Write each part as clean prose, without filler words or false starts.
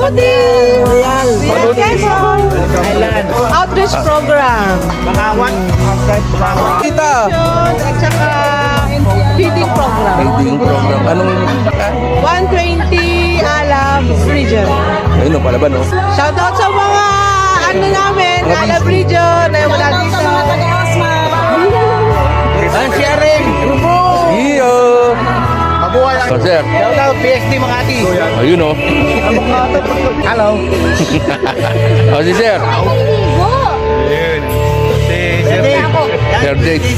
Palutin! Ayan, Quezon! Island. Outreach program. Bakawan. Kita. Yun, at saka feeding program. Feeding program. Anong 120 Alab region. ayun o, palaban o. Shoutout sa mga ano namin, Alab region. Ay wala dito. Ang sharing. Grupo. Iyo. Mabuhay ang. So, sir. Shout out PSD Makati. Ayun o. Hello. O, si sir. Sir Jake.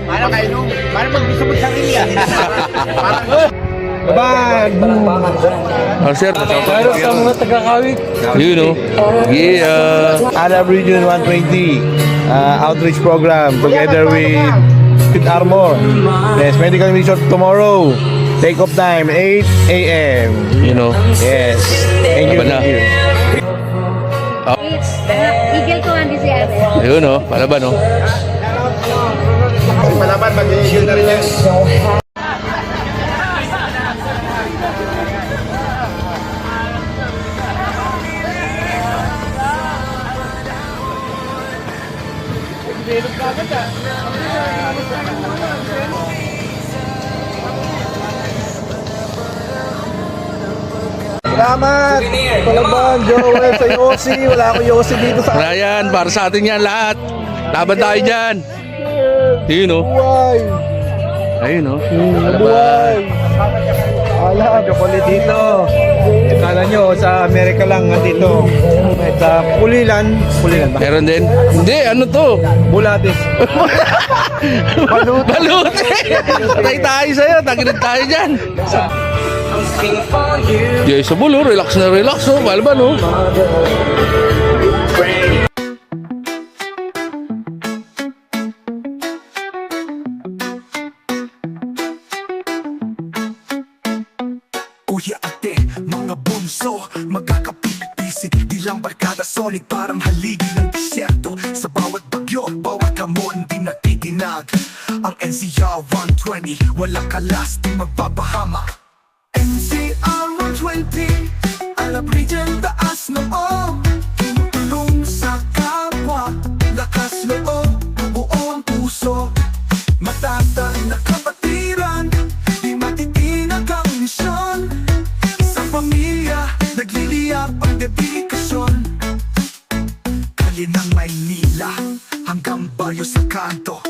Paano kayo nung? Paano mag-gusto mo sarili ah? O, sir. Pero sa mga taga-kawit. Ayun o. Yeah. Arab Region 120 outreach program together with Fit Armor. Yes, medical mission tomorrow. Take off time 8 a.m. You know. Yes. Thank you. Palaban na. Thank you. Igil ko ang DCR. Ayun o, palaban o. Palaban, mag-i-igil na rin yan. Salamat. Palaban, Joel sa Yossi. Wala akong Yossi dito sa Ryan, para sa atin yan lahat. Laban tayo dyan. Ayun o. buhay. Ayun o. Buhay. Alam, chocolate dito. Kala nyo, sa Amerika lang nandito. Sa Pulilan ba? Meron din. Hindi, ano to? Bulatis. Baluti! Patay tayo sa'yo. Taginid tayo dyan. Jay sa bulo, relax na relax o. Palaban o. Kuya ate, mga bunso, magkakapipisi. Di lang barkada, solid parang haligi ng disyerto. Sa bawat bagyo, bawat hamon, di natitinag. Ang NCR 120, walang kalas, di magbabahama. NCR 120, Alab Region, taas noo. Tumutulong sa kapwa, lakas loob, buong puso. Matatag na kapatiran, di matitinag ang misyon. Isang pamilya, nagliliyap ang dedikasyon. Kali ng Maynila, hanggang baryo sa kanto.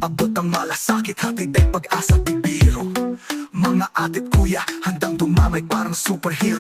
Abot ang malasakit, hatid ay pag-asa, bibiro. Mga atit kuya, handang dumamay parang superhero.